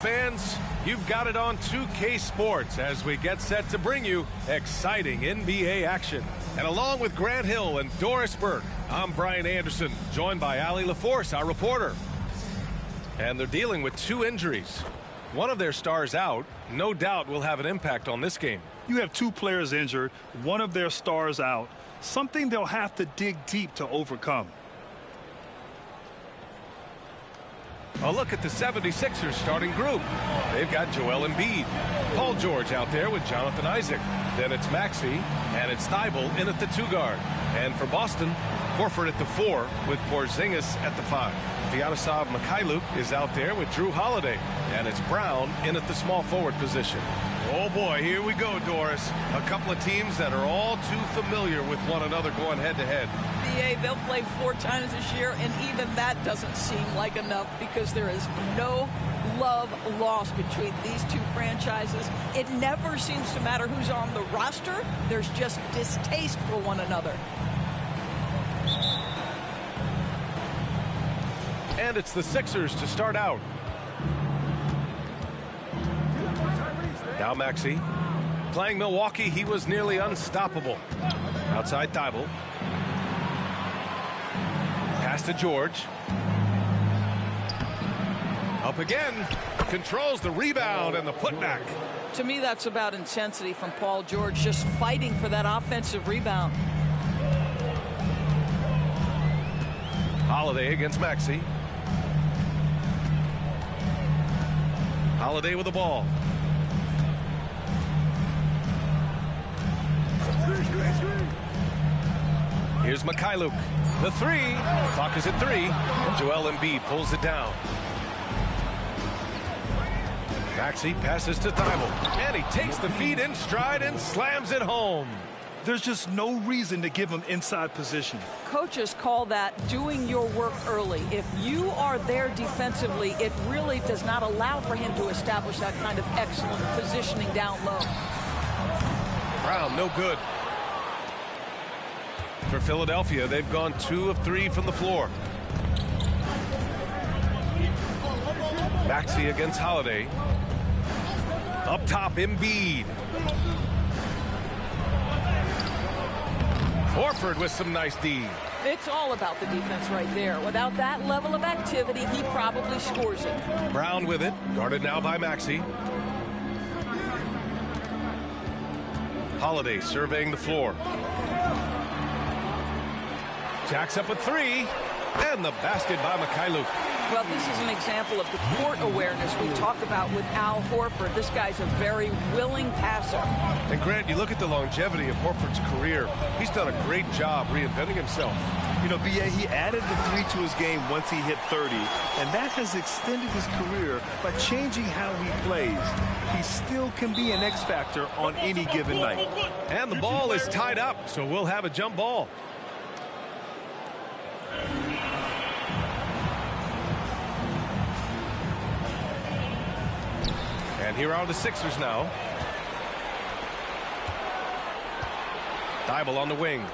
Fans, you've got it on 2K Sports as we get set to bring you exciting NBA action. And along with Grant Hill and Doris Burke, I'm Brian Anderson, joined by Allie LaForce, our reporter. And they're dealing with 2 injuries. One of their stars out, no doubt will have an impact on this game. You have 2 players injured, one of their stars out, something they'll have to dig deep to overcome. A look at the 76ers starting group. They've got Joel Embiid, Paul George out there with Jonathan Isaac. Then it's Maxey, and it's Thibault in at the 2 guard. And for Boston, Horford at the 4 with Porzingis at the 5. Myleague Myleague is out there with Drew Holiday. And it's Brown in at the small forward position. Oh boy, here we go, Doris. A couple of teams that are all too familiar with one another going head-to-head. They'll play 4 times this year, and even that doesn't seem like enough because there is no love lost between these 2 franchises. It never seems to matter who's on the roster. There's just distaste for one another. And it's the Sixers to start out. Now Maxey. Playing Milwaukee, he was nearly unstoppable. Outside Thibault. Pass to George. Up again. Controls the rebound and the putback. To me, that's about intensity from Paul George, just fighting for that offensive rebound. Holiday against Maxey. Holiday with the ball. Here's Myleague. The 3. Clock is at 3. And Joel Embiid pulls it down. Maxey passes to Thibault. And he takes the feed in stride and slams it home. There's just no reason to give him inside position. Coaches call that doing your work early. If you are there defensively, it really does not allow for him to establish that kind of excellent positioning down low. Brown, no good. For Philadelphia, they've gone 2 of 3 from the floor. Maxey against Holiday. Up top, Embiid. Horford with some nice D. It's all about the defense right there. Without that level of activity, he probably scores it. Brown with it, guarded now by Maxey. Holiday surveying the floor. Jacks up a 3, and the basket by Myleague. Well, this is an example of the court awareness we talk about with Al Horford. This guy's a very willing passer. And Grant, you look at the longevity of Horford's career. He's done a great job reinventing himself. You know, B.A., he added the 3 to his game once he hit 30, and that has extended his career by changing how he plays. He still can be an X factor on any given night. And the ball is tied up, so we'll have a jump ball. And here are the Sixers now. Thibault on the wing.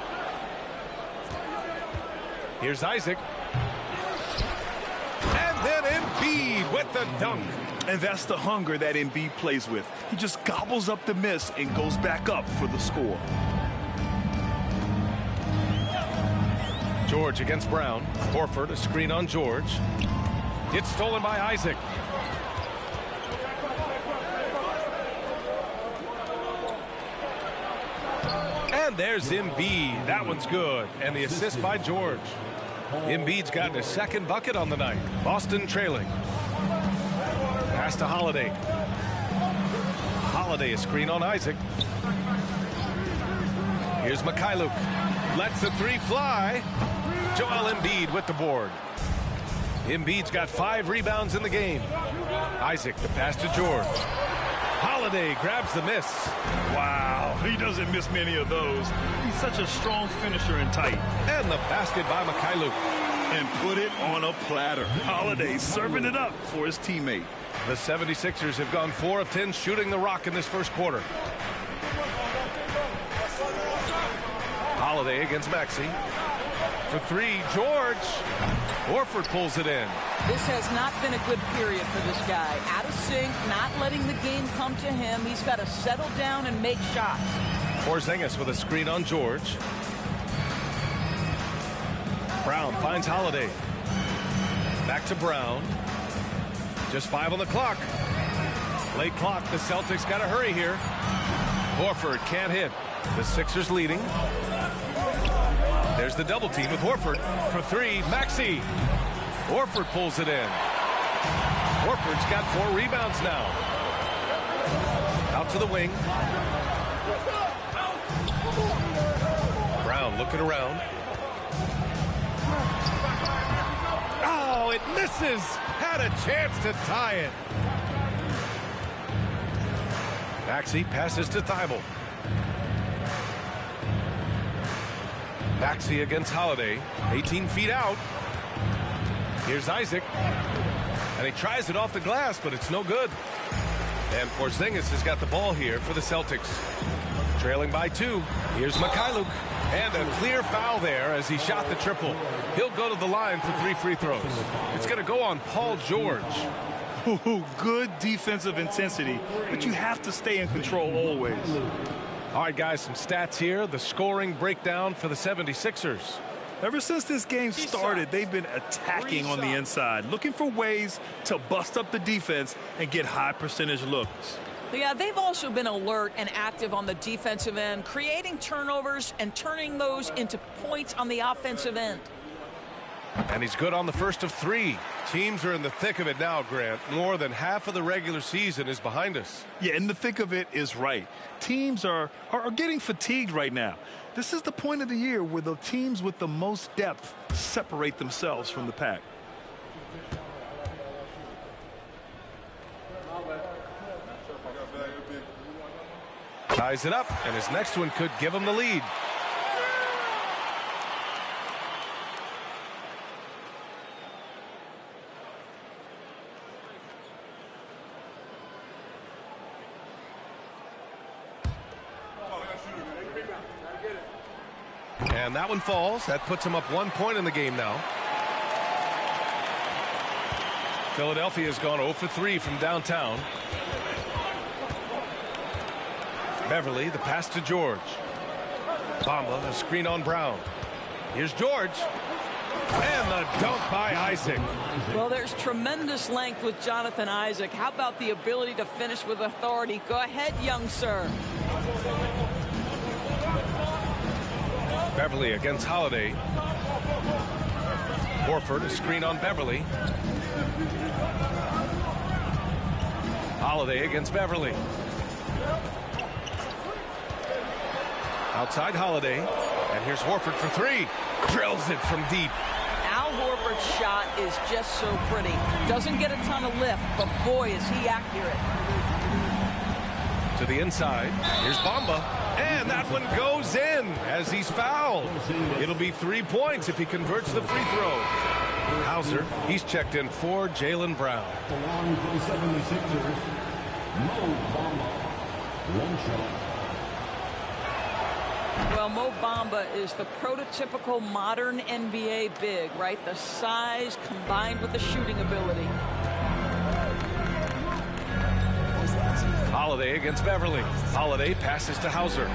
Here's Isaac. And then Embiid with the dunk. And that's the hunger that Embiid plays with. He just gobbles up the miss and goes back up for the score. George against Brown. Horford, a screen on George. It's stolen by Isaac. And there's Embiid. That one's good. And the assist by George. Embiid's gotten a 2nd bucket on the night. Boston trailing. Pass to Holiday. Holiday, a screen on Isaac. Here's Myleague. Lets the 3 fly. Joel Embiid with the board. Embiid's got 5 rebounds in the game. Isaac, the pass to George. Holiday grabs the miss. Wow, he doesn't miss many of those. He's such a strong finisher and tight. And the basket by Myleague. And put it on a platter. Holiday serving it up for his teammate. The 76ers have gone 4 of 10 shooting the rock in this first quarter. Holiday against Maxey. for three. George. Horford pulls it in. This has not been a good period for this guy. Out of sync, not letting the game come to him. He's got to settle down and make shots. Porzingis with a screen on George. Brown finds Holiday. Back to Brown. Just 5 on the clock. Late clock. The Celtics got to hurry here. Horford can't hit. The Sixers leading. There's the double team with Horford for three. Maxey. Horford pulls it in. Horford's got 4 rebounds now. Out to the wing. Brown looking around. Oh, it misses. Had a chance to tie it. Maxey passes to Thibault. Maxey against Holiday. 18 feet out. Here's Isaac. And he tries it off the glass, but it's no good. And Porzingis has got the ball here for the Celtics. Trailing by 2. Here's Myleague. And a clear foul there as he shot the triple. He'll go to the line for 3 free throws. It's going to go on Paul George. Ooh, good defensive intensity, but you have to stay in control always. All right, guys, some stats here. The scoring breakdown for the 76ers. Ever since this game started, they've been attacking on the inside, looking for ways to bust up the defense and get high percentage looks. Yeah, they've also been alert and active on the defensive end, creating turnovers and turning those into points on the offensive end. And he's good on the first of 3. Teams are in the thick of it now, Grant. More than half of the regular season is behind us. Yeah, in the thick of it is right. Teams are getting fatigued right now. This is the point of the year where the teams with the most depth separate themselves from the pack. Ties it up, and his next one could give him the lead. And that one falls. That puts him up 1 point in the game now. Philadelphia has gone 0 for 3 from downtown. Beverly, the pass to George. Bamba, a screen on Brown. Here's George. And the dunk by Isaac. Well, there's tremendous length with Jonathan Isaac. How about the ability to finish with authority? Go ahead, young sir. Beverly against Holiday. Horford, a screen on Beverly. Holiday against Beverly. Outside Holiday. And here's Horford for 3. Drills it from deep. Al Horford's shot is just so pretty. Doesn't get a ton of lift, but boy, is he accurate. To the inside. Here's Bamba. And that one goes in as he's fouled. It'll be 3 points if he converts the free throw. Hauser, he's checked in for Jaylen Brown. Along for the 76ers, Mo Bamba. 1 shot. Well, Mo Bamba is the prototypical modern NBA big, right? The size combined with the shooting ability. Holiday against Beverly. Holiday passes to Hauser.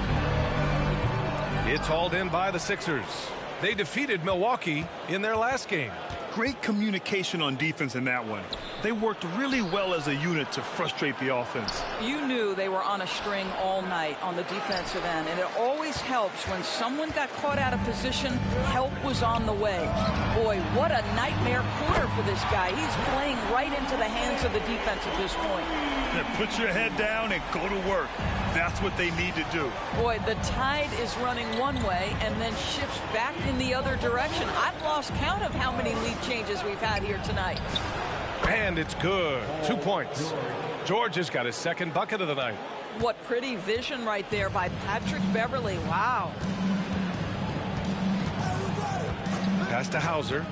It's hauled in by the Sixers. They defeated Milwaukee in their last game. Great communication on defense in that one. They worked really well as a unit to frustrate the offense. You knew they were on a string all night on the defensive end, and it always helps when someone got caught out of position, help was on the way. Boy, what a nightmare quarter for this guy. He's playing right into the hands of the defense at this point. Yeah, put your head down and go to work. That's what they need to do. Boy, the tide is running one way and then shifts back in the other direction. I've lost count of how many lead changes we've had here tonight. And it's good. 2 points. George has got his second bucket of the night. What pretty vision right there by Patrick Beverly. Wow. Pass to Hauser.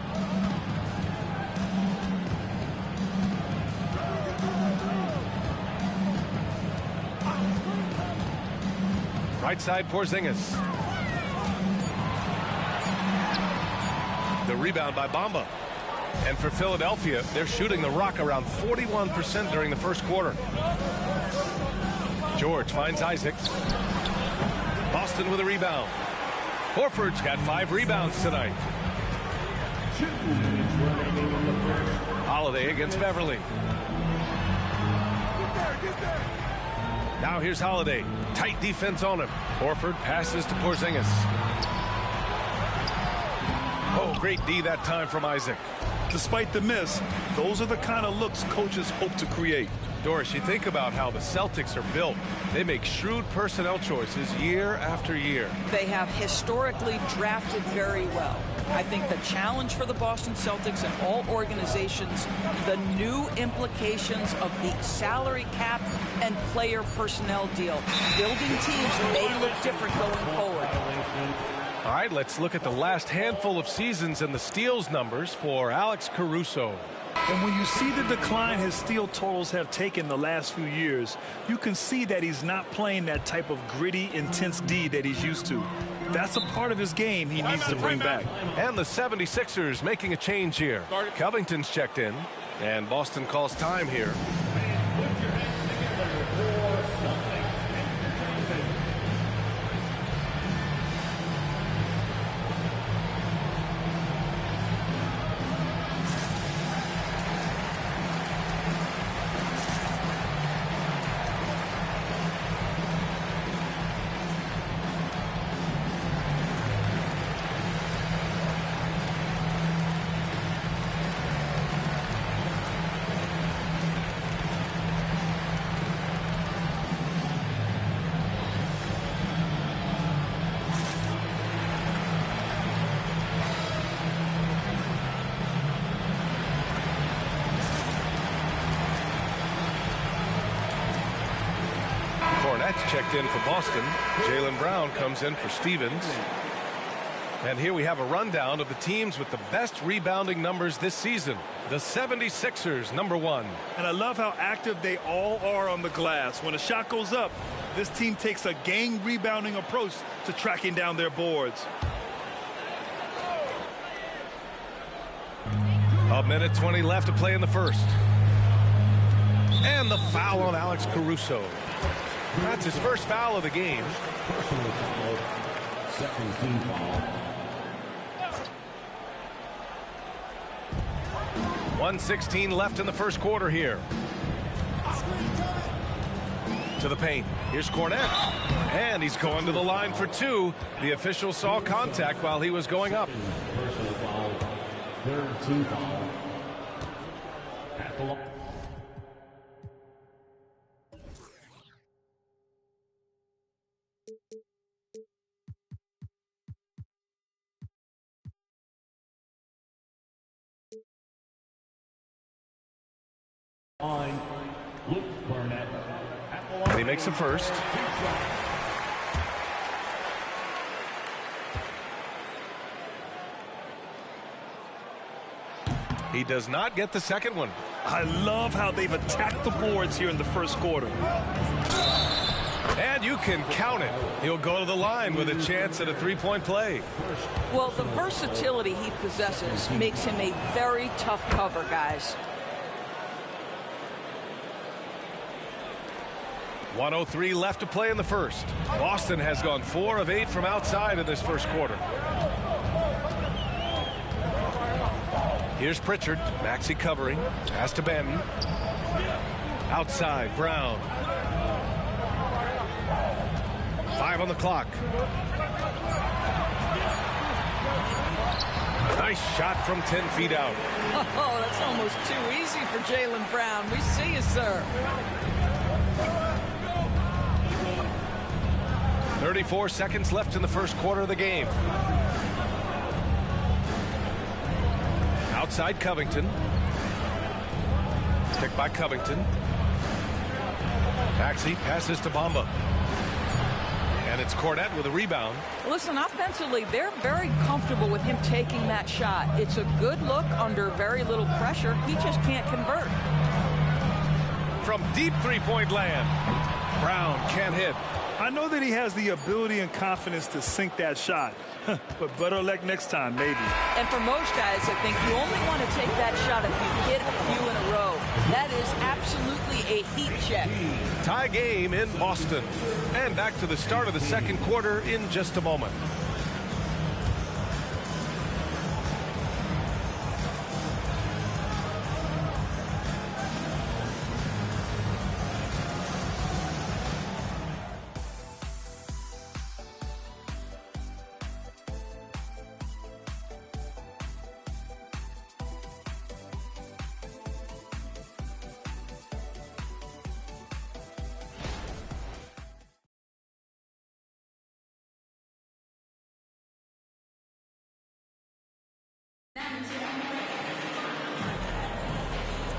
Right side, Porzingis. rebound by Bamba. And for Philadelphia, they're shooting the rock around 41% during the first quarter. George finds Isaac. Boston with a rebound. Horford's got 5 rebounds tonight. Holiday against Beverly. Now here's Holiday. Tight defense on him. Horford passes to Porzingis. Oh, great D that time from Isaac. Despite the miss, those are the kind of looks coaches hope to create. Doris, you think about how the Celtics are built. They make shrewd personnel choices year after year. They have historically drafted very well. I think the challenge for the Boston Celtics and all organizations, the new implications of the salary cap and player personnel deal. Building teams may look different going forward. All right, let's look at the last handful of seasons and the steals numbers for Alex Caruso. And when you see the decline his steal totals have taken the last few years, you can see that he's not playing that type of gritty, intense D that he's used to. That's a part of his game he needs to bring back. And the 76ers making a change here. Covington's checked in, and Boston calls time here. That's checked in for Boston. Jaylen Brown comes in for Stevens. And here we have a rundown of the teams with the best rebounding numbers this season. The 76ers, number 1. And I love how active they all are on the glass. When a shot goes up, this team takes a game rebounding approach to tracking down their boards. A minute 20 left to play in the first. And the foul on Alex Caruso. That's his first foul of the game. Personal foul. Second team foul. 1:16 left in the first quarter here. To the paint. Here's Cornette. And he's going to the line for 2. The official saw contact while he was going up. Personal foul. Third team foul. At the line. And he makes the first. He does not get the second one. I love how they've attacked the boards here in the first quarter. And you can count it. He'll go to the line with a chance at a three-point play. Well, the versatility he possesses makes him a very tough cover, guys. 1:03 left to play in the first. Boston has gone 4 of 8 from outside in this first quarter. Here's Pritchard. Maxey covering. Pass to Banton. Outside, Brown. 5 on the clock. Nice shot from 10 feet out. Oh, that's almost too easy for Jaylen Brown. We see you, sir. 34 seconds left in the first quarter of the game. Outside Covington. Picked by Covington. Maxey passes to Bamba. And it's Cornette with a rebound. Listen, offensively, they're very comfortable with him taking that shot. It's a good look under very little pressure. He just can't convert. From deep three-point land. Brown can't hit. I know that he has the ability and confidence to sink that shot, but better luck next time, maybe. And for most guys, I think you only want to take that shot if you hit a few in a row. That is absolutely a heat check. Tie game in Boston. And back to the start of the second quarter in just a moment.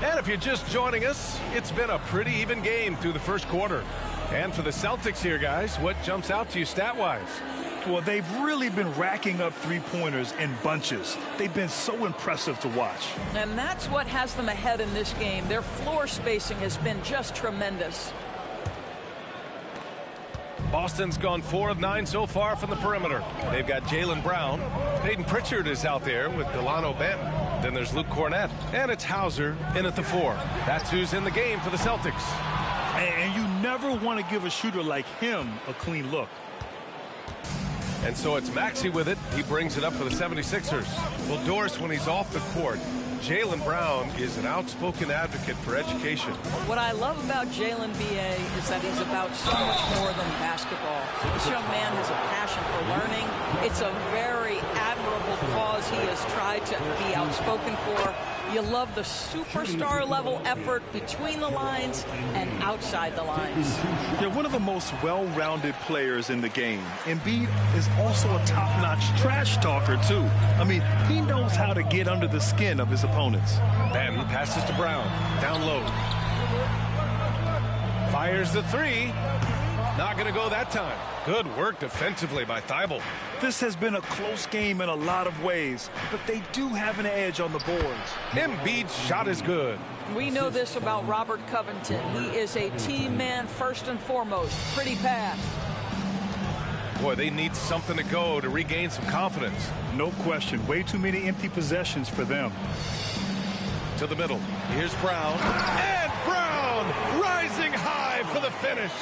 And if you're just joining us, it's been a pretty even game through the first quarter. And for the Celtics here, guys, what jumps out to you stat-wise? Well, they've really been racking up three-pointers in bunches. They've been so impressive to watch. And that's what has them ahead in this game. Their floor spacing has been just tremendous. Boston's gone 4 of 9 so far from the perimeter. They've got Jaylen Brown. Peyton Pritchard is out there with Delano Benton. Then there's Luke Cornett. And it's Hauser in at the 4. That's who's in the game for the Celtics. And you never want to give a shooter like him a clean look. And so it's Maxey with it. He brings it up for the 76ers. Well, Doris, when he's off the court, Jaylen Brown is an outspoken advocate for education. What I love about Jaylen B.A. is that he's about so much more than basketball. This young man has a passion for learning. It's a very admirable cause he has tried to be outspoken for. You love the superstar level effort between the lines and outside the lines. They're one of the most well-rounded players in the game. Embiid is also a top-notch trash talker, too. I mean, he knows how to get under the skin of his opponents. Ben passes to Brown. Down low. Fires the 3. Not going to go that time. Good work defensively by Thibault. This has been a close game in a lot of ways, but they do have an edge on the boards. Embiid's shot is good. We know this about Robert Covington. He is a team man first and foremost. Pretty pass. Boy, they need something to go to regain some confidence. No question. Way too many empty possessions for them. To the middle. Here's Brown. And Brown rising high for the finish.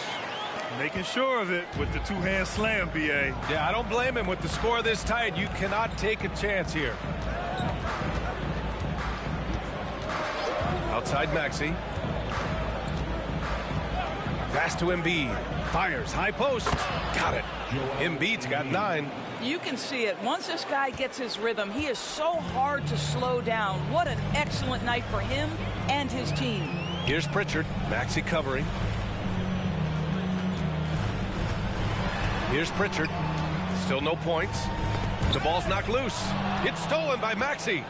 Making sure of it with the two-hand slam, B.A. Yeah, I don't blame him. With the score this tight, you cannot take a chance here. Outside Maxey. Pass to Embiid. Fires. High post. Got it. Embiid's got 9. You can see it. Once this guy gets his rhythm, he is so hard to slow down. What an excellent night for him and his team. Here's Pritchard. Maxey covering. Here's Pritchard. Still no points. The ball's knocked loose. It's stolen by Maxey.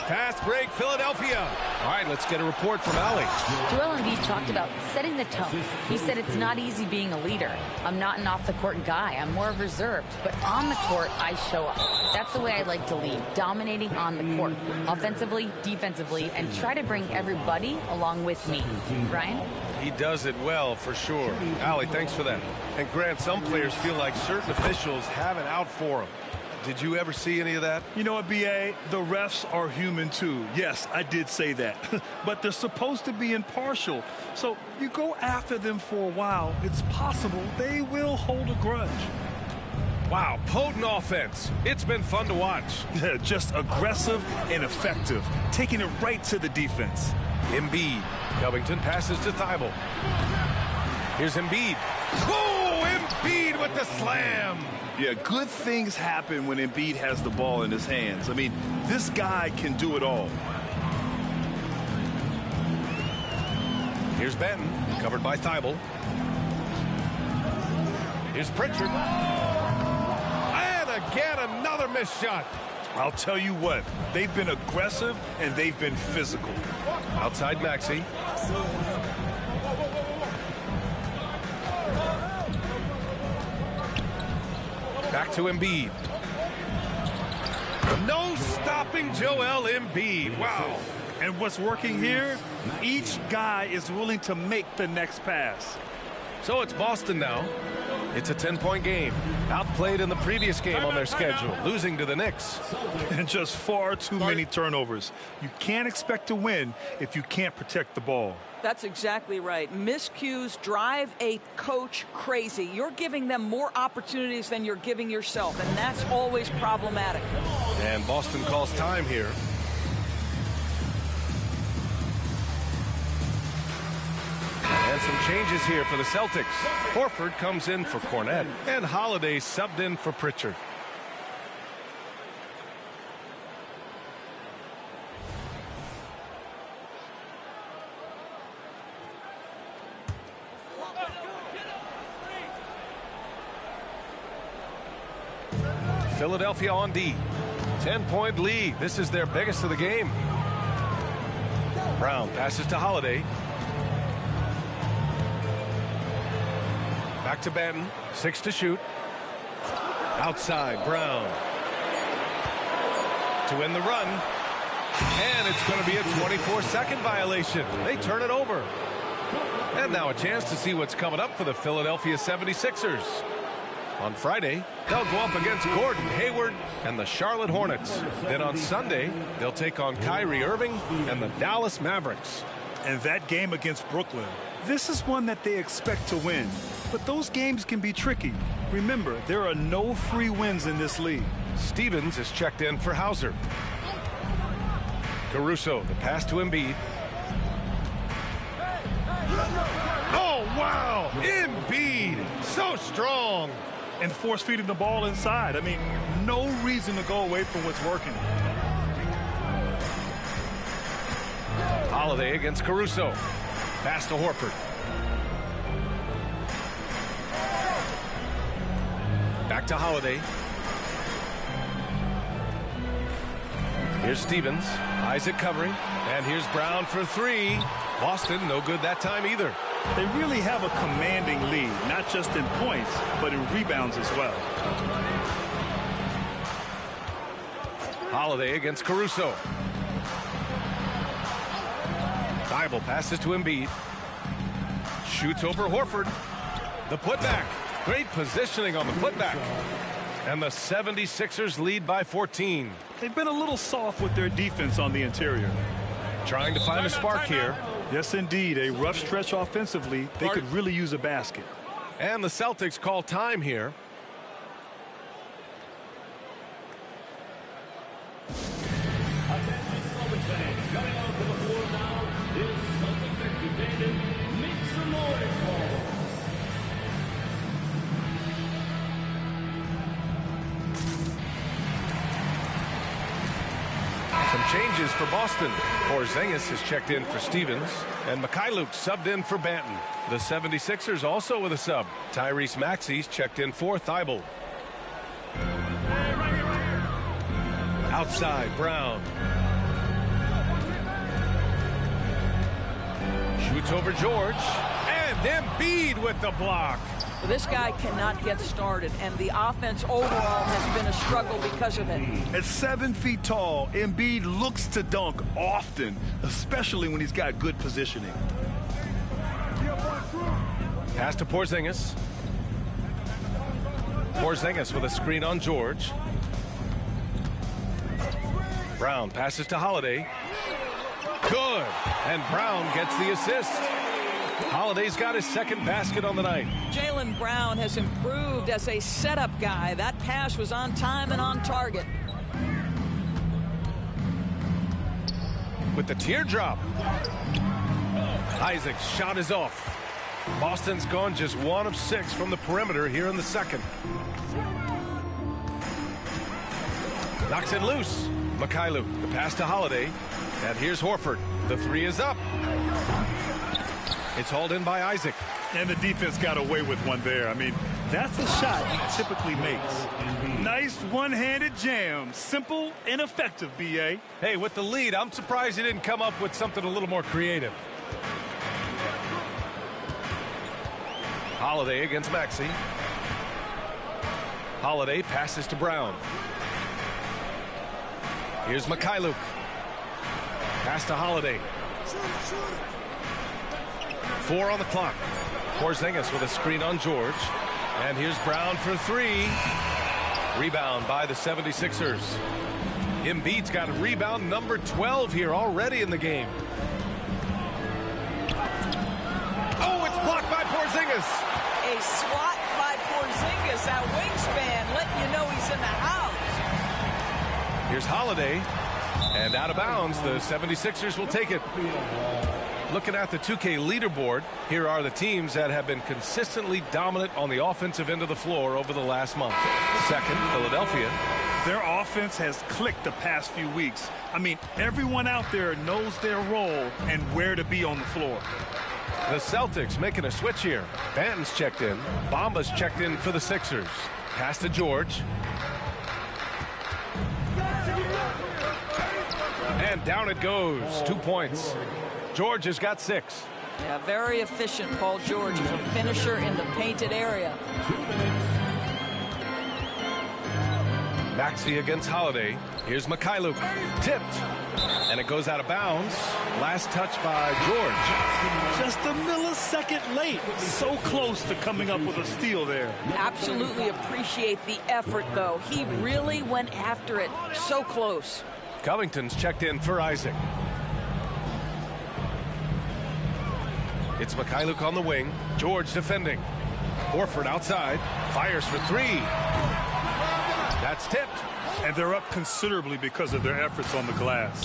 Fast break, Philadelphia. All right, let's get a report from Allie. Joel Embiid talked about setting the tone. He said it's not easy being a leader. I'm not an off-the-court guy. I'm more reserved. But on the court, I show up. That's the way I like to lead, dominating on the court, offensively, defensively, and try to bring everybody along with me. Ryan? He does it well, for sure. Allie, thanks for that. And Grant, some players feel like certain officials have it out for them. Did you ever see any of that? You know what, B.A.? The refs are human, too. Yes, I did say that. But they're supposed to be impartial. So you go after them for a while, it's possible they will hold a grudge. Wow, potent offense. It's been fun to watch. Just aggressive and effective, taking it right to the defense. Embiid. Covington passes to Thibault. Here's Embiid. Oh, Embiid with the slam. Yeah, good things happen when Embiid has the ball in his hands. I mean, this guy can do it all. Here's Benton, covered by Thibault. Here's Pritchard. And again, another missed shot. I'll tell you what, they've been aggressive and they've been physical. Outside Maxey. Back to Embiid. No stopping Joel Embiid. Wow. And what's working here? Each guy is willing to make the next pass. So it's Boston now. It's a 10-point game. Outplayed in the previous game on their schedule, losing to the Knicks. And just far too many turnovers. You can't expect to win if you can't protect the ball. That's exactly right. Miscues drive a coach crazy. You're giving them more opportunities than you're giving yourself, and that's always problematic. And Boston calls time here. And some changes here for the Celtics. Horford comes in for Cornette, and Holiday subbed in for Pritchard. Philadelphia on D. 10-point lead. This is their biggest of the game. Brown passes to Holiday. Back to Banton. 6 to shoot. Outside, Brown. To win the run. And it's going to be a 24-second violation. They turn it over. And now a chance to see what's coming up for the Philadelphia 76ers. On Friday, they'll go up against Gordon Hayward and the Charlotte Hornets. Then on Sunday, they'll take on Kyrie Irving and the Dallas Mavericks. And that game against Brooklyn, this is one that they expect to win. But those games can be tricky. Remember, there are no free wins in this league. Stevens is checked in for Hauser. Caruso, the pass to Embiid. Oh, wow! Embiid, so strong. And force-feeding the ball inside. I mean, no reason to go away from what's working. Holiday against Caruso. Pass to Horford. Back to Holiday. Here's Stevens. Isaac covering. And here's Brown for 3. Boston, no good that time either. They really have a commanding lead, not just in points, but in rebounds as well. Holiday against Caruso. Thibault passes to Embiid. Shoots over Horford. The putback. Great positioning on the putback. And the 76ers lead by 14. They've been a little soft with their defense on the interior. Trying to find a spark here. Yes, indeed. A rough stretch offensively. They could really use a basket. And the Celtics call time here. Some changes for Boston. Porzingis is checked in for Stevens, and Myleague subbed in for Banton. The 76ers also with a sub. Tyrese Maxey's checked in for Thibault. Outside, Brown. Shoots over George, and Embiid with the block. Well, this guy cannot get started, and the offense overall has been a struggle because of it. At 7 feet tall, Embiid looks to dunk often, especially when he's got good positioning. Pass to Porzingis. Porzingis with a screen on George. Brown passes to Holiday. Good. And Brown gets the assist. Holiday's got his second basket on the night. Jaylen Brown has improved as a setup guy. That pass was on time and on target. With the teardrop. Isaac's shot is off. Boston's gone just 1 of 6 from the perimeter here in the second. Knocks it loose. Myleague, the pass to Holiday. And here's Horford. The 3 is up. It's hauled in by Isaac. And the defense got away with one there. I mean, that's a shot he typically makes. Nice one-handed jam. Simple and effective, B.A. Hey, with the lead, I'm surprised he didn't come up with something a little more creative. Holiday against Maxey. Holiday passes to Brown. Here's Myleague. Pass to Holiday. 4 on the clock. Porzingis with a screen on George. And here's Brown for three. Rebound by the 76ers. Embiid's got a rebound number 12 here already in the game. Oh, it's blocked by Porzingis. A swat by Porzingis, that wingspan, letting you know he's in the house. Here's Holiday. And out of bounds, the 76ers will take it. Looking at the 2K leaderboard, here are the teams that have been consistently dominant on the offensive end of the floor over the last month. Second, Philadelphia. Their offense has clicked the past few weeks. I mean, everyone out there knows their role and where to be on the floor. The Celtics making a switch here. Banton's checked in. Bamba's checked in for the Sixers. Pass to George. And down it goes. 2 points. George has got 6. Yeah, very efficient, Paul George. He's a finisher in the painted area. Maxey against Holiday. Here's Myleague. Tipped. And it goes out of bounds. Last touch by George. Just a millisecond late. So close to coming up with a steal there. Absolutely appreciate the effort, though. He really went after it. So close. Covington's checked in for Isaac. It's Myleague on the wing. George defending. Horford outside. Fires for three. That's tipped. And they're up considerably because of their efforts on the glass.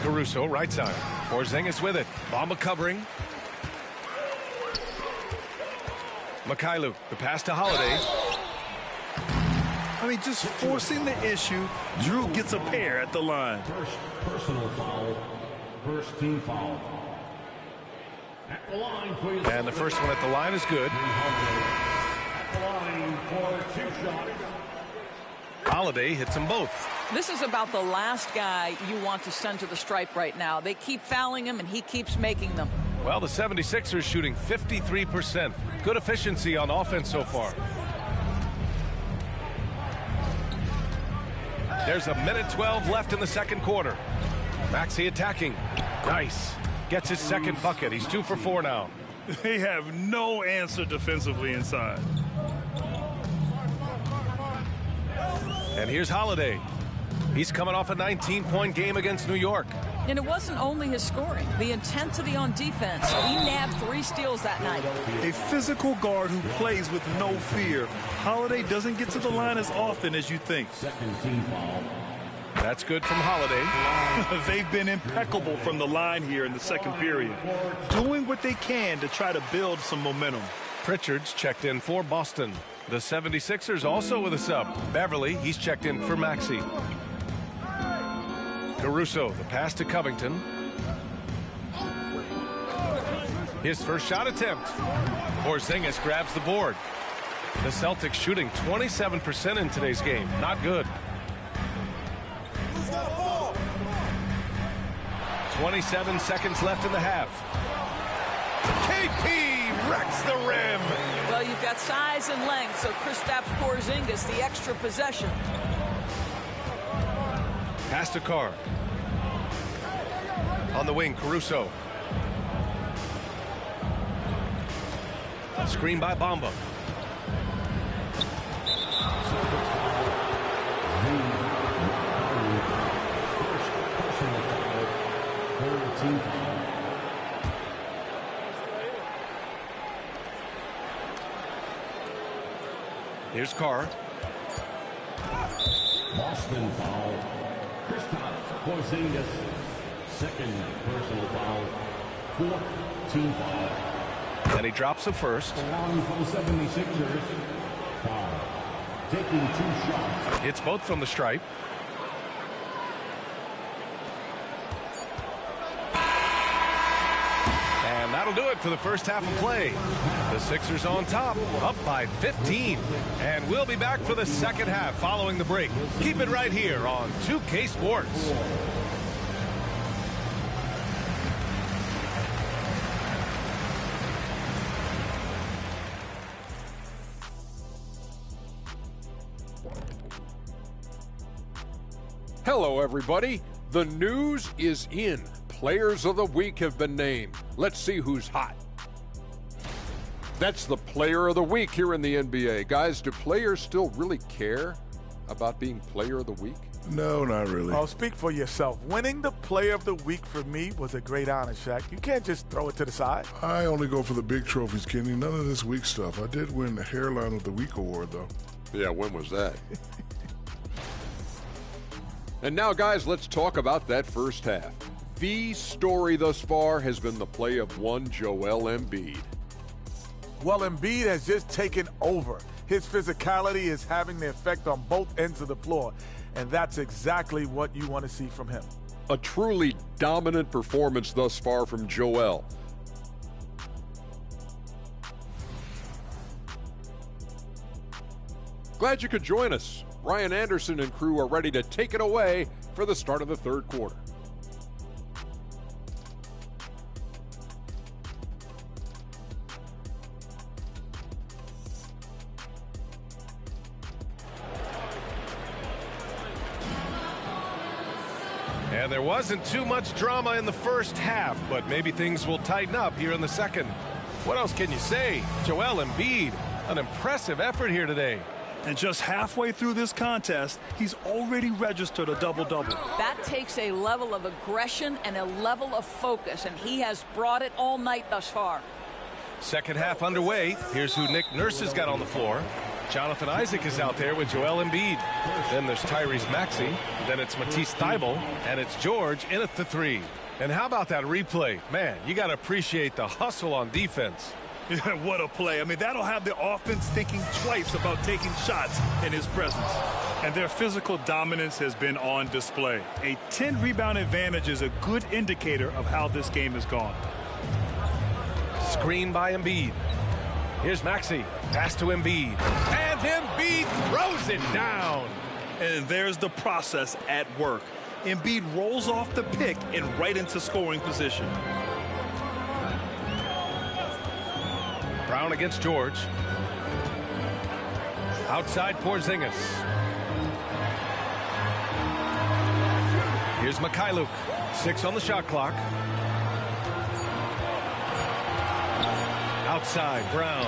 Caruso right side. Porzingis with it. Bamba covering. Myleague. The pass to Holiday. I mean, just forcing the issue. Drew gets a pair at the line. First personal foul. First team foul. At the line, please. And the first one at the line is good. At the line for 2 shots. Holiday hits them both. This is about the last guy you want to send to the stripe right now. They keep fouling him, and he keeps making them. Well, the 76ers shooting 53%. Good efficiency on offense so far. There's a minute 12 left in the second quarter. Maxey attacking. Nice. Gets his second bucket. He's 2 for 4 now. They have no answer defensively inside. And here's Holiday. He's coming off a 19-point game against New York. And it wasn't only his scoring, the intensity on defense. He nabbed 3 steals that night. A physical guard who plays with no fear. Holiday doesn't get to the line as often as you think. Second team foul. That's good from Holiday. They've been impeccable from the line here in the second period, doing what they can to try to build some momentum. Pritchard's checked in for Boston. The 76ers also with a sub. Beverly, he's checked in for Maxey. Caruso, the pass to Covington. His first shot attempt. Porzingis grabs the board. The Celtics shooting 27% in today's game. Not good. 27 seconds left in the half. KP wrecks the rim. Well, you've got size and length, so Kristaps Porzingis, the extra possession. Pass to Carr. On the wing, Caruso. Screen by Bamba. Here's Carr. Boston foul. Kristaps Porzingis. Second personal foul. 4th team foul. And he drops the first. Along for the 76ers. Foul. Taking 2 shots. Hits both from the stripe. And that'll do it for the first half of play. The Sixers on top, up by 15. And we'll be back for the second half following the break. Keep it right here on 2K Sports. Hello, everybody. The news is in. Players of the Week have been named. Let's see who's hot. That's the Player of the Week here in the NBA. Guys, do players still really care about being Player of the Week? No, not really. Oh, speak for yourself. Winning the Player of the Week for me was a great honor, Shaq. You can't just throw it to the side. I only go for the big trophies, Kenny. None of this weak stuff. I did win the Hairline of the Week award, though. Yeah, when was that? And now, guys, let's talk about that first half. The story thus far has been the play of one Joel Embiid. Well, Embiid has just taken over. His physicality is having the effect on both ends of the floor, and that's exactly what you want to see from him. A truly dominant performance thus far from Joel. Glad you could join us. Ryan Anderson and crew are ready to take it away for the start of the third quarter. And there wasn't too much drama in the first half, but maybe things will tighten up here in the second. What else can you say? Joel Embiid, an impressive effort here today. And just halfway through this contest, he's already registered a double-double. That takes a level of aggression and a level of focus, and he has brought it all night thus far. Second half underway. Here's who Nick Nurse has got on the floor. Jonathan Isaac is out there with Joel Embiid. Then there's Tyrese Maxey. Then it's Matisse Thybulle. And it's George in at the three. And how about that replay? Man, you got to appreciate the hustle on defense. Yeah, what a play. I mean, that'll have the offense thinking twice about taking shots in his presence. And their physical dominance has been on display. A 10-rebound advantage is a good indicator of how this game has gone. Screen by Embiid. Here's Maxey. Pass to Embiid. And Embiid throws it down. And there's the process at work. Embiid rolls off the pick and right into scoring position. Brown against George. Outside Porzingis. Here's Myleague. 6 on the shot clock. Outside Brown.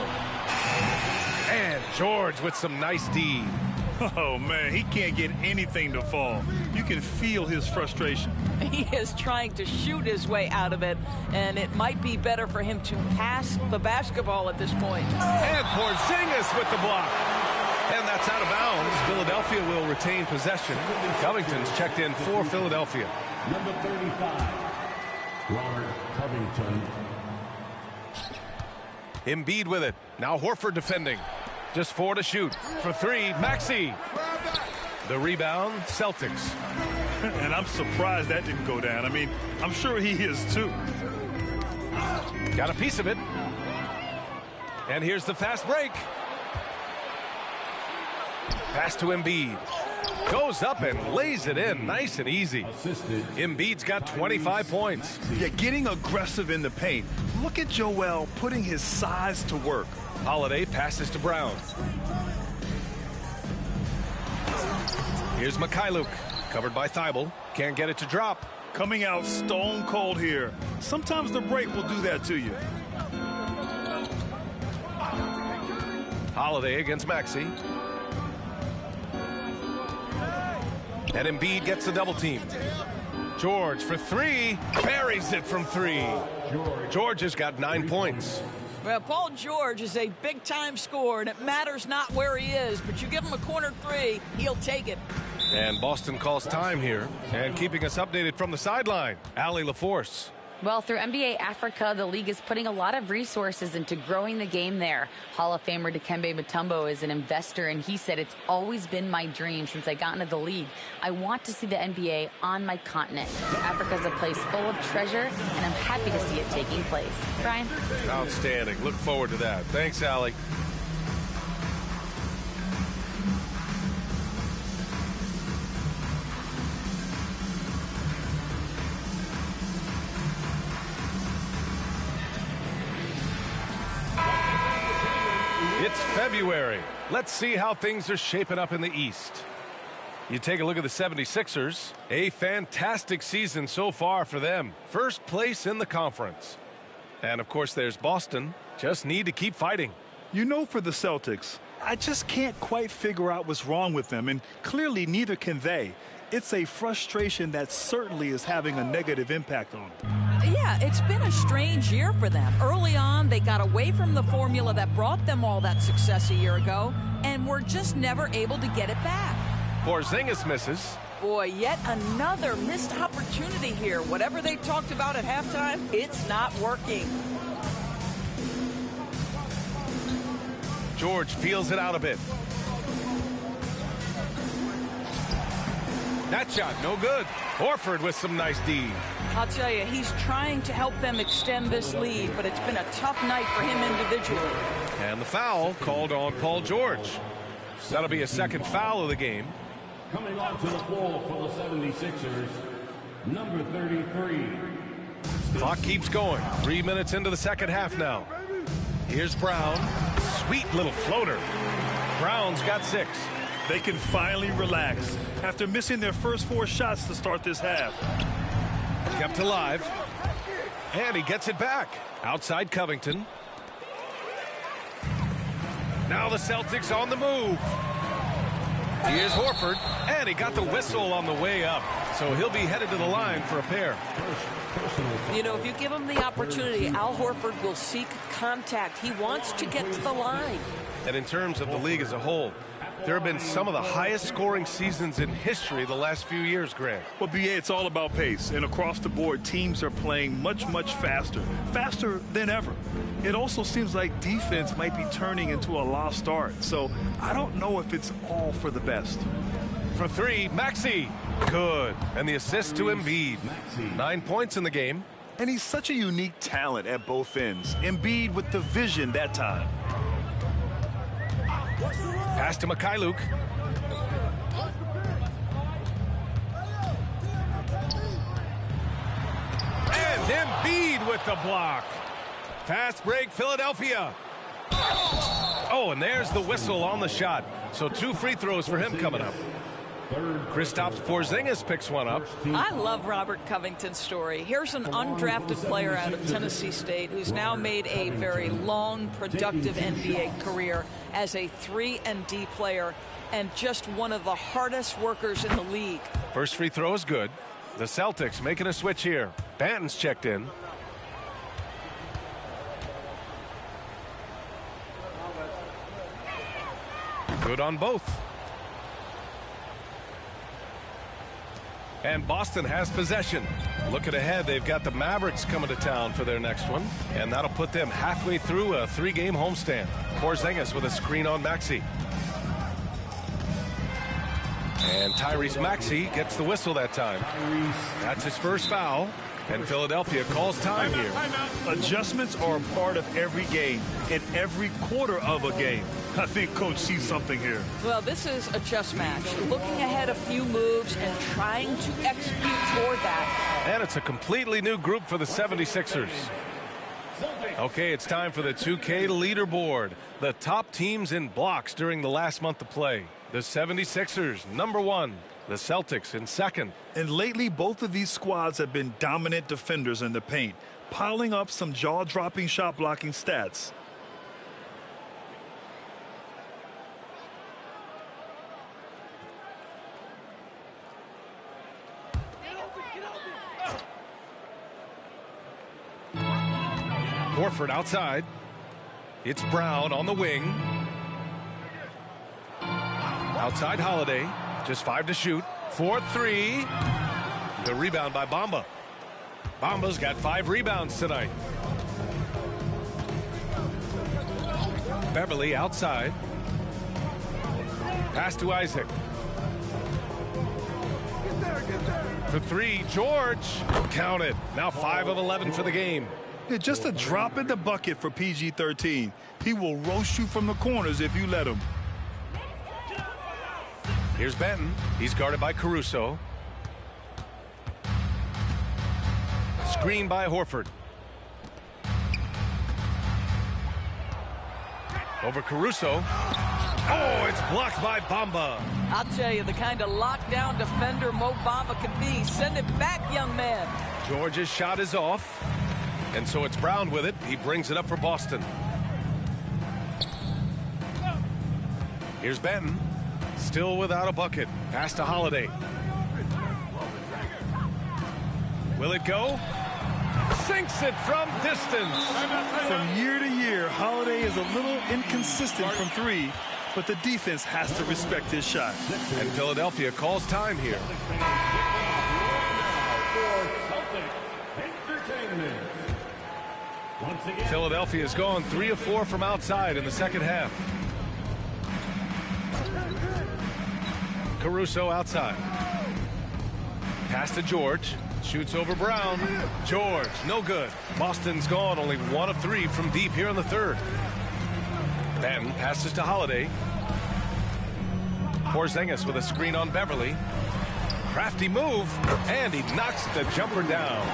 And George with some nice D. Oh, man, he can't get anything to fall. You can feel his frustration. He is trying to shoot his way out of it, and it might be better for him to pass the basketball at this point. And Porzingis with the block. And that's out of bounds. Philadelphia will retain possession. Covington's checked in for Philadelphia. Number 35, Robert Covington. Embiid with it. Now Horford defending. Just 4 to shoot. For 3, Maxey. The rebound, Celtics. And I'm surprised that didn't go down. I mean, I'm sure he is too. Got a piece of it. And here's the fast break. Pass to Embiid. Goes up and lays it in nice and easy. Embiid's got 25 points. Yeah, getting aggressive in the paint. Look at Joel putting his size to work. Holiday passes to Brown. Here's Myleague. Covered by Thybulle. Can't get it to drop. Coming out stone cold here. Sometimes the break will do that to you. Holiday against Maxey. And Embiid gets the double team. George for 3. Buries it from 3. George has got 9 points. Well, Paul George is a big-time scorer, and it matters not where he is, but you give him a corner 3, he'll take it. And Boston calls time here. And keeping us updated from the sideline, Allie LaForce. Well, through NBA Africa, the league is putting a lot of resources into growing the game there. Hall of Famer Dikembe Mutombo is an investor, and he said, "It's always been my dream since I got into the league. I want to see the NBA on my continent. Africa is a place full of treasure, and I'm happy to see it taking place." Brian? Outstanding. Look forward to that. Thanks, Allie. It's February. Let's see how things are shaping up in the East. You take a look at the 76ers. A fantastic season so far for them. First place in the conference. And, of course, there's Boston. Just need to keep fighting. You know, for the Celtics, I just can't quite figure out what's wrong with them, and clearly neither can they. It's a frustration that certainly is having a negative impact on them. Yeah, it's been a strange year for them. Early on, they got away from the formula that brought them all that success a year ago, and were just never able to get it back. Porzingis misses. Boy, yet another missed opportunity here. Whatever they talked about at halftime, it's not working. George feels it out a bit. That shot, no good. Horford with some nice D. I'll tell you, he's trying to help them extend this lead, but it's been a tough night for him individually. And the foul called on Paul George. That'll be a second foul of the game. Coming onto the floor for the 76ers, number 33. Clock keeps going. 3 minutes into the second half now. Here's Brown. Sweet little floater. Brown's got 6. They can finally relax after missing their first 4 shots to start this half. Kept alive. And he gets it back. Outside Covington. Now the Celtics on the move. Here's Horford. And he got the whistle on the way up. So he'll be headed to the line for a pair. You know, if you give him the opportunity, Al Horford will seek contact. He wants to get to the line. And in terms of the league as a whole, there have been some of the highest scoring seasons in history the last few years, Grant. Well, BA, it's all about pace. And across the board, teams are playing much, much faster. Faster than ever. It also seems like defense might be turning into a lost art. So I don't know if it's all for the best. For 3, Maxey. Good. And the assist to Embiid. 9 points in the game. And he's such a unique talent at both ends. Embiid with the vision that time. Pass to Myleague. And Embiid with the block. Fast break, Philadelphia. Oh, and there's the whistle on the shot. So 2 free throws for him coming up. Kristaps Porzingis picks one up. I love Robert Covington's story. Here's an undrafted player out of Tennessee State who's now made a very long, productive NBA career as a 3-and-D player and just one of the hardest workers in the league. First free throw is good. The Celtics making a switch here. Banton's checked in. Good on both. And Boston has possession. Looking ahead, they've got the Mavericks coming to town for their next one. And that'll put them halfway through a 3-game homestand. Porzingis with a screen on Maxey. And Tyrese Maxey gets the whistle that time. That's his first foul. And Philadelphia calls time here. Adjustments are a part of every game, in every quarter of a game. I think Coach sees something here. Well, this is a chess match. Looking ahead a few moves and trying to execute toward that. And it's a completely new group for the 76ers. Okay, it's time for the 2K leaderboard. The top teams in blocks during the last month of play. The 76ers, number 1. The Celtics in 2nd. And lately, both of these squads have been dominant defenders in the paint, piling up some jaw-dropping shot-blocking stats. Horford outside. It's Brown on the wing. Outside Holiday. Just 5 to shoot. 4-3. The rebound by Bamba. Bamba's got 5 rebounds tonight. Beverly outside. Pass to Isaac. For 3, George. Count it. Now 5 of 11 for the game. Yeah, just a drop in the bucket for PG-13. He will roast you from the corners if you let him. Here's Benton. He's guarded by Caruso. Screen by Horford. Over Caruso. Oh, it's blocked by Bamba. I'll tell you, the kind of lockdown defender Mo Bamba can be. Send it back, young man. George's shot is off, and so it's Brown with it. He brings it up for Boston. Here's Benton, still without a bucket. Pass to Holiday. Will it go? Sinks it from distance. From year to year, Holiday is a little inconsistent from three, but the defense has to respect his shot. And Philadelphia calls time here. Philadelphia's gone 3 of 4 from outside in the second half. Caruso outside. Pass to George. Shoots over Brown. George, no good. Boston's gone only 1 of 3 from deep here in the third. Benton passes to Holiday. Porzingis with a screen on Beverly. Crafty move, and he knocks the jumper down.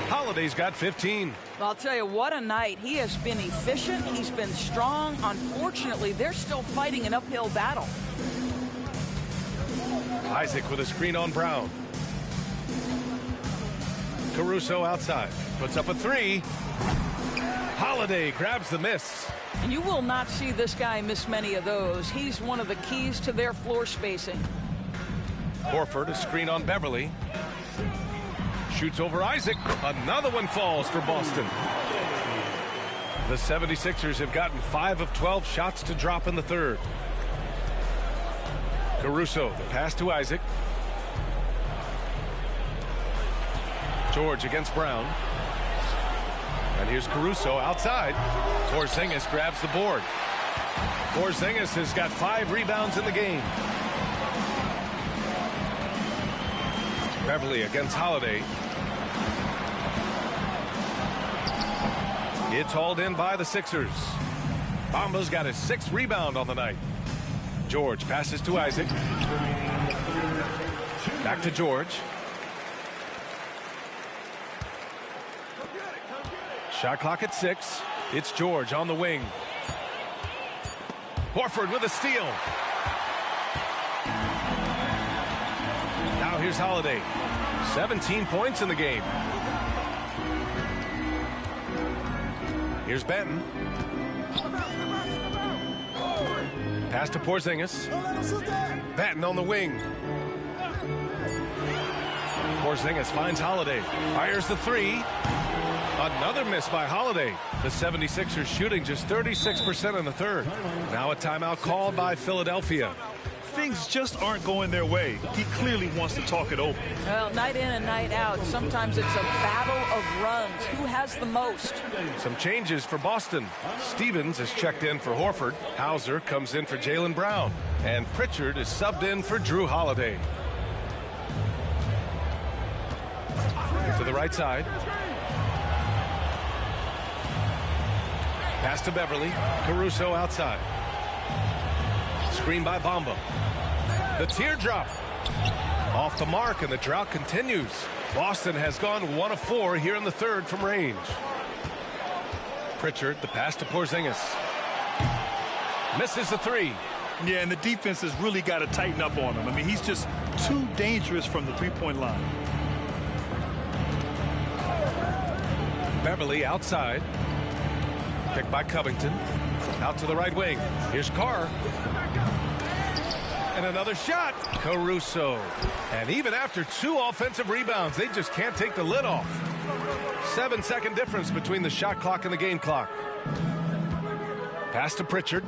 Holiday's got 15. I'll tell you, what a night. He has been efficient. He's been strong. Unfortunately, they're still fighting an uphill battle. Isaac with a screen on Brown. Caruso outside. Puts up a 3. Holiday grabs the miss. And you will not see this guy miss many of those. He's one of the keys to their floor spacing. Horford, a screen on Beverly. Shoots over Isaac. Another one falls for Boston. The 76ers have gotten 5 of 12 shots to drop in the third. Caruso, the pass to Isaac. George against Brown. And here's Caruso outside. Porzingis grabs the board. Porzingis has got 5 rebounds in the game. Beverly against Holiday. It's hauled in by the Sixers. Bamba's got his 6th rebound on the night. George passes to Isaac. Back to George. Shot clock at 6. It's George on the wing. Horford with a steal. Now here's Holiday. 17 points in the game. Here's Benton. Pass to Porzingis. Benton on the wing. Porzingis finds Holiday. Fires the 3. Another miss by Holiday. The 76ers shooting just 36% in the third. Now a timeout called by Philadelphia. Things just aren't going their way. He clearly wants to talk it over. Well, night in and night out, sometimes it's a battle of runs. Who has the most? Some changes for Boston. Stevens is checked in for Horford. Hauser comes in for Jaylen Brown. And Pritchard is subbed in for Drew Holiday. To the right side. Pass to Beverly. Caruso outside. Screen by Bamba. The teardrop. Off the mark, and the drought continues. Boston has gone 1 of 4 here in the third from range. Pritchard, the pass to Porzingis. Misses the 3. Yeah, and the defense has really got to tighten up on him. I mean, he's just too dangerous from the three-point line. Beverly outside. Picked by Covington. Out to the right wing. Here's Carr. And another shot. Caruso. And even after 2 offensive rebounds, they just can't take the lid off. 7-second difference between the shot clock and the game clock. Pass to Pritchard.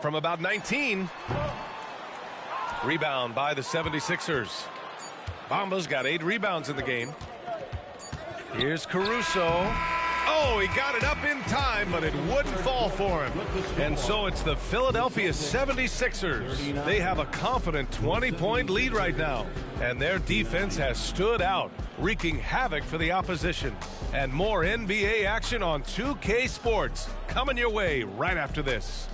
From about 19. Rebound by the 76ers. Bamba's got 8 rebounds in the game. Here's Caruso. Oh, he got it up in time, but it wouldn't fall for him. And so it's the Philadelphia 76ers. They have a confident 20-point lead right now. And their defense has stood out, wreaking havoc for the opposition. And more NBA action on 2K Sports coming your way right after this.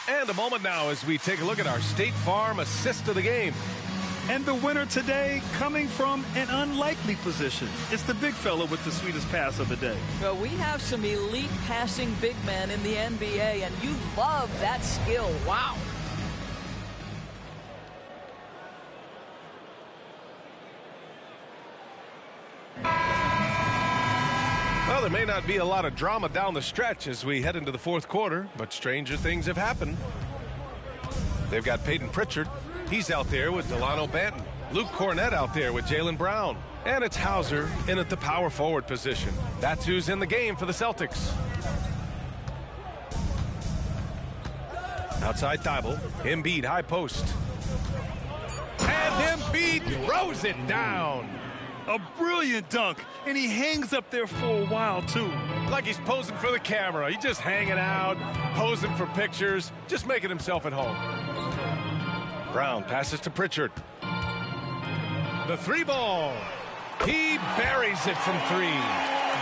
And a moment now as we take a look at our State Farm assist of the game. And the winner today coming from an unlikely position. It's the big fella with the sweetest pass of the day. Well, we have some elite passing big men in the NBA, and you love that skill. Wow. Well, there may not be a lot of drama down the stretch as we head into the fourth quarter, but stranger things have happened. They've got Peyton Pritchard. He's out there with Delano Banton. Luke Cornett out there with Jaylen Brown. And it's Hauser in at the power forward position. That's who's in the game for the Celtics. Outside Thibault. Embiid high post. And Embiid throws it down. A brilliant dunk, and he hangs up there for a while, too. Like he's posing for the camera. He's just hanging out, posing for pictures, just making himself at home. Brown passes to Pritchard. The three ball. He buries it from three.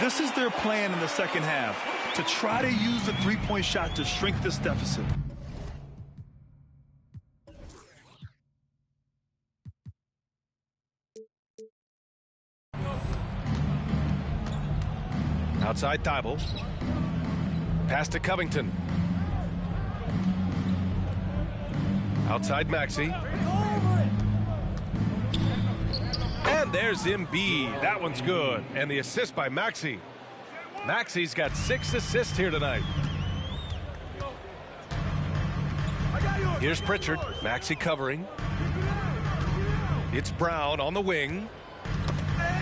This is their plan in the second half, to try to use the three-point shot to shrink this deficit. Outside Thibault. Pass to Covington. Outside Maxey. And there's Embiid. That one's good. And the assist by Maxey. Maxey's got 6 assists here tonight. Here's Pritchard. Maxey covering. It's Brown on the wing.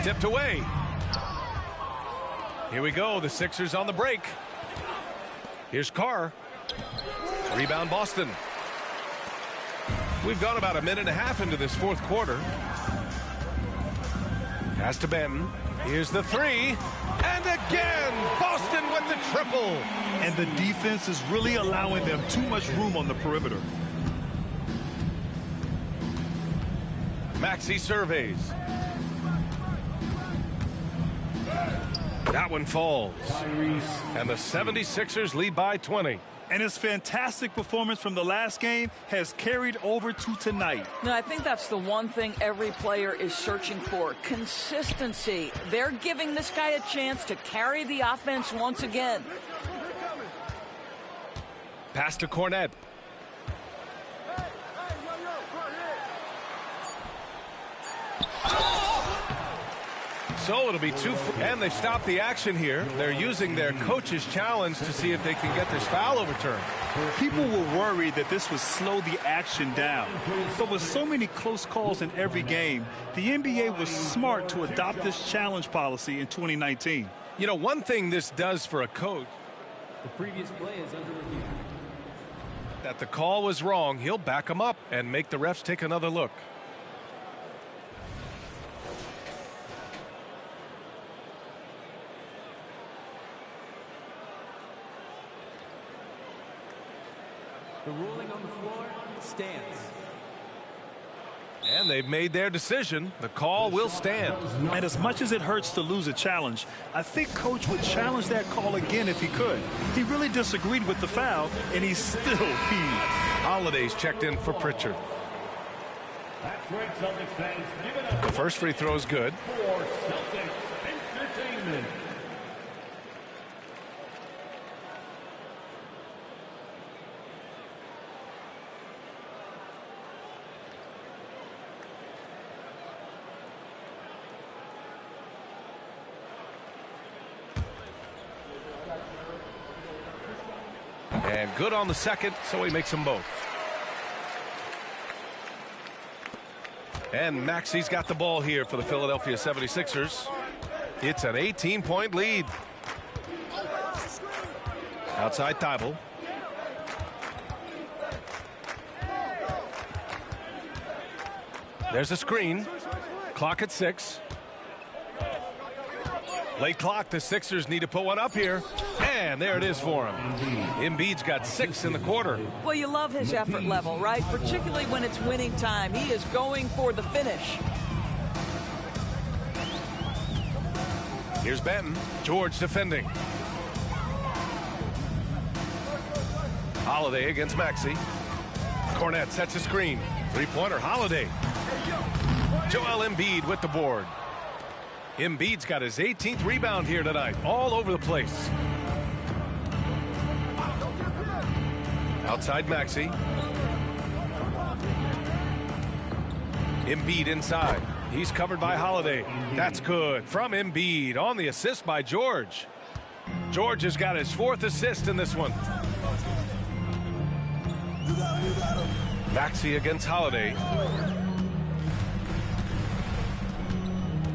Tipped away. Here we go. The Sixers on the break. Here's Carr. Rebound Boston. We've gone about a minute and a half into this fourth quarter. Pass to Benton. Here's the three. And again, Boston with the triple. And the defense is really allowing them too much room on the perimeter. Maxey surveys. That one falls. And the 76ers lead by 20. And his fantastic performance from the last game has carried over to tonight. No, I think that's the one thing every player is searching for. Consistency. They're giving this guy a chance to carry the offense once again. Pass to Cornett. So it'll be 2, and they've stopped the action here. They're using their coach's challenge to see if they can get this foul overturned. People were worried that this would slow the action down. But with so many close calls in every game, the NBA was smart to adopt this challenge policy in 2019. You know, one thing this does for a coach, The previous play is under review. that the call was wrong, he'll back them up and make the refs take another look. The ruling on the floor stands. And they've made their decision. The call will stand. And as much as it hurts to lose a challenge, I think Coach would challenge that call again if he could. He really disagreed with the foul, and he still heaved. Holiday's checked in for Pritchard. That's right, Celtics fans. Give it up The first free throw is good. for Celtics Entertainment. And good on the second, so he makes them both. And Maxey's got the ball here for the Philadelphia 76ers. It's an 18-point lead. Outside Thibault. There's a screen. Clock at 6. Late clock. The Sixers need to put one up here. And there it is for him. Embiid's got 6 in the quarter. Well, you love his effort level, right? Particularly when it's winning time. He is going for the finish. Here's Benton. George defending. Holiday against Maxey. Cornet sets a screen. Three-pointer, Holiday. Joel Embiid with the board. Embiid's got his 18th rebound here tonight, all over the place. Outside Maxey. Embiid inside. He's covered by Holiday. That's good from Embiid on the assist by George. George has got his 4th assist in this one. Maxey against Holiday.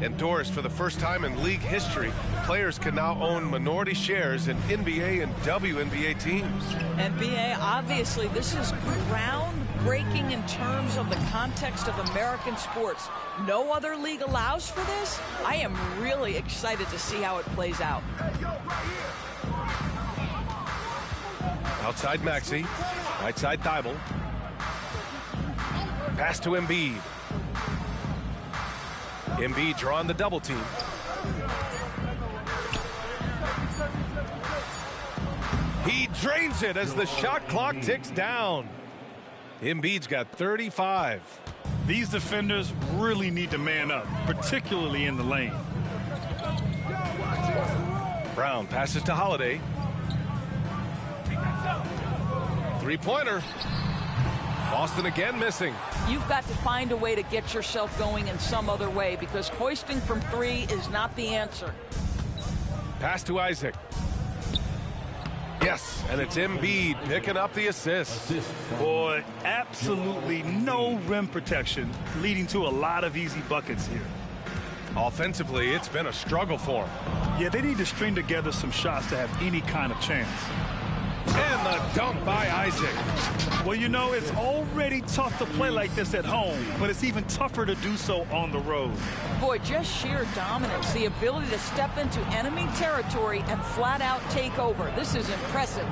Endorsed for the first time in league history, players can now own minority shares in NBA and WNBA teams. NBA, obviously, this is groundbreaking in terms of the context of American sports. No other league allows for this. I am really excited to see how it plays out. Outside Maxey, right side Thibault. Pass to Embiid. Embiid drawing the double team. He drains it as the shot clock ticks down. Embiid's got 35. These defenders really need to man up, particularly in the lane. Brown passes to Holiday. Three-pointer. Boston again missing. You've got to find a way to get yourself going in some other way, because hoisting from 3 is not the answer. Pass to Isaac. Yes, and it's Embiid picking up the assist. Boy, absolutely no rim protection, leading to a lot of easy buckets here. Offensively, it's been a struggle for him. Yeah, they need to string together some shots to have any kind of chance. And the dunk by Isaac. Well, you know, it's already tough to play like this at home, but it's even tougher to do so on the road. Boy, just sheer dominance, the ability to step into enemy territory and flat out take over. This is impressive.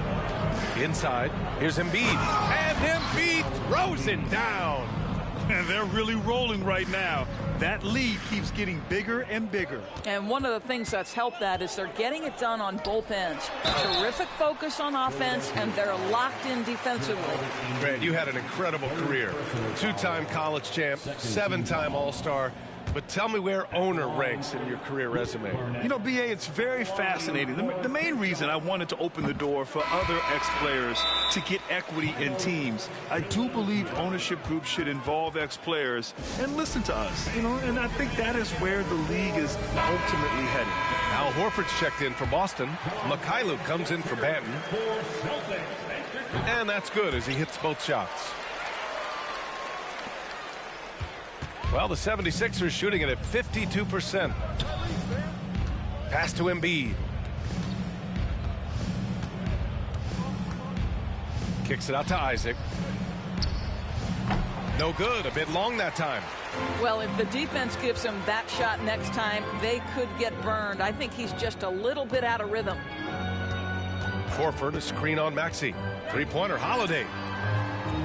Inside, here's Embiid. And Embiid throws it down. And they're really rolling right now. That lead keeps getting bigger and bigger. And one of the things that's helped that is they're getting it done on both ends. Terrific focus on offense, and they're locked in defensively. Grant, you had an incredible career. 2-time college champ, 7-time All-Star. But tell me where owner ranks in your career resume. You know, B.A., it's very fascinating. The main reason I wanted to open the door for other ex-players to get equity in teams, I do believe ownership groups should involve ex-players and listen to us. You know, and I think that is where the league is ultimately headed. Al Horford's checked in for Boston. Myleague comes in for Banton. And that's good as he hits both shots. Well, the 76ers shooting it at 52%. Pass to Embiid. Kicks it out to Isaac. No good. A bit long that time. Well, if the defense gives him that shot next time, they could get burned. I think he's just a little bit out of rhythm. Horford, a screen on Maxey. Three-pointer, Holiday.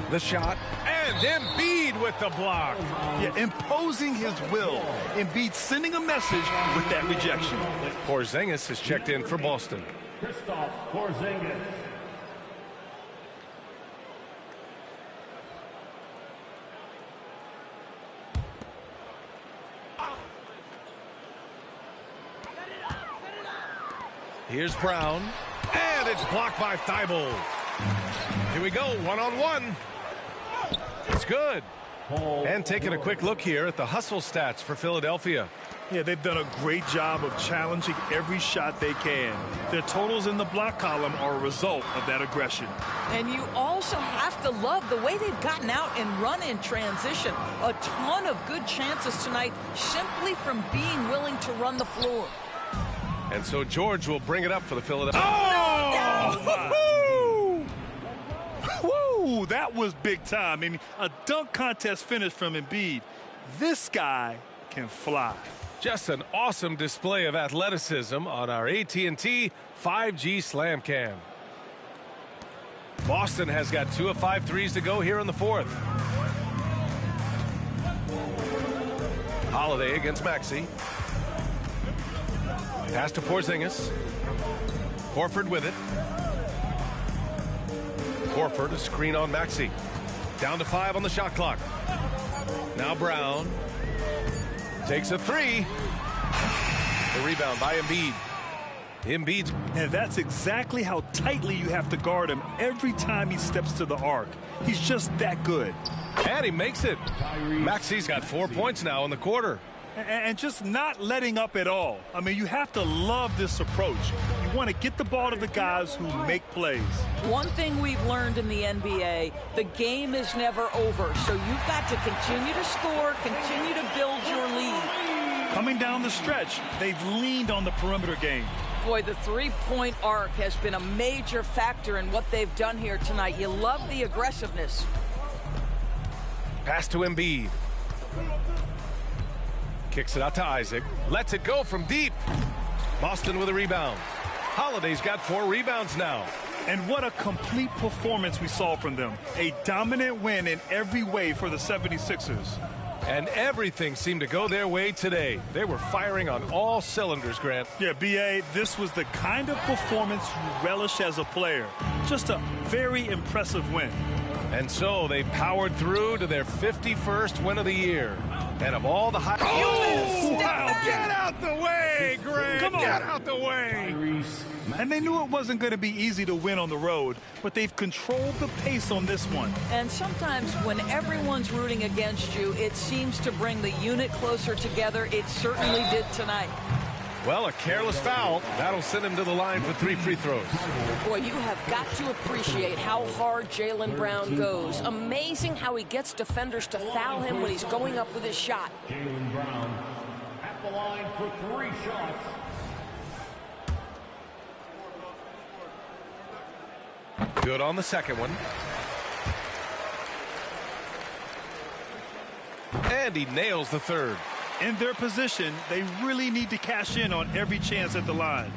The shot, and Embiid with the block. Yeah, imposing his will. Embiid sending a message with that rejection. Porzingis is checked in for Boston. Kristaps Porzingis. Here's Brown, and it's blocked by Thibault. Here we go, one-on-one. It's good. And taking a quick look here at the hustle stats for Philadelphia. Yeah, they've done a great job of challenging every shot they can. Their totals in the block column are a result of that aggression. And you also have to love the way they've gotten out and run in transition. A ton of good chances tonight simply from being willing to run the floor. And so George will bring it up for the Philadelphia. Oh! Woo! That was big time. I mean, a dunk contest finish from Embiid. This guy can fly. Just an awesome display of athleticism on our AT&T 5G Slam Cam. Boston has got 2 of 5 threes to go here in the fourth. Holiday against Maxey. Pass to Porzingis. Horford with it. Horford, a screen on Maxey. Down to 5 on the shot clock. Now Brown takes a 3. The rebound by Embiid. Embiid. And that's exactly how tightly you have to guard him every time he steps to the arc. He's just that good. And he makes it. Maxey's got 4 points now in the quarter. And just not letting up at all. I mean, you have to love this approach. You want to get the ball to the guys who make plays. One thing we've learned in the NBA, the game is never over. So you've got to continue to score, continue to build your lead. Coming down the stretch, they've leaned on the perimeter game. Boy, the three-point arc has been a major factor in what they've done here tonight. You love the aggressiveness. Pass to Embiid. Kicks it out to Isaac. Lets it go from deep. Boston with a rebound. Holiday's got 4 rebounds now. And what a complete performance we saw from them. A dominant win in every way for the 76ers. And everything seemed to go their way today. They were firing on all cylinders, Grant. Yeah, B.A., this was the kind of performance you relish as a player. Just a very impressive win. And so they powered through to their 51st win of the year. And of all the high... Oh, wow. Get out the way, Grant! Come on. Get out the way! And they knew it wasn't going to be easy to win on the road, but they've controlled the pace on this one. And sometimes when everyone's rooting against you, it seems to bring the unit closer together. It certainly did tonight. Well, a careless foul. That'll send him to the line for 3 free throws. Boy, you have got to appreciate how hard Jaylen Brown goes. Amazing how he gets defenders to foul him when he's going up with his shot. Jaylen Brown at the line for 3 shots. Good on the second one. And he nails the third. In their position, they really need to cash in on every chance at the line.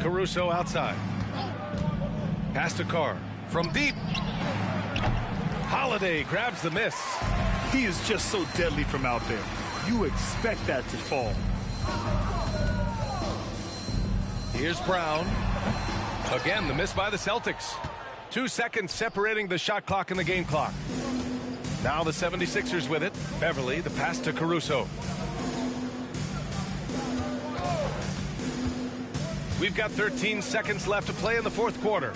Caruso outside. Pass to Carr. From deep. Holiday grabs the miss. He is just so deadly from out there. You expect that to fall. Here's Brown. Again, the miss by the Celtics. 2 seconds separating the shot clock and the game clock. Now the 76ers with it. Beverly, the pass to Caruso. We've got 13 seconds left to play in the fourth quarter.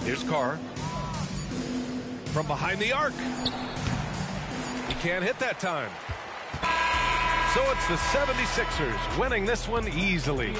Here's Carr. From behind the arc. He can't hit that time. So it's the 76ers winning this one easily.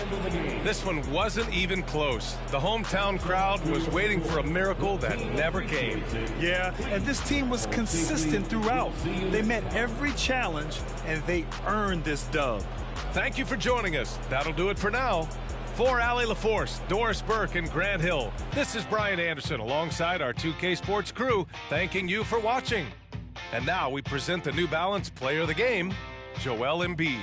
This one wasn't even close. The hometown crowd was waiting for a miracle that never came. Yeah, and this team was consistent throughout. They met every challenge, and they earned this dub. Thank you for joining us. That'll do it for now. For Allie LaForce, Doris Burke, and Grant Hill, this is Brian Anderson alongside our 2K Sports crew, thanking you for watching. And now we present the New Balance Player of the Game, Joel Embiid.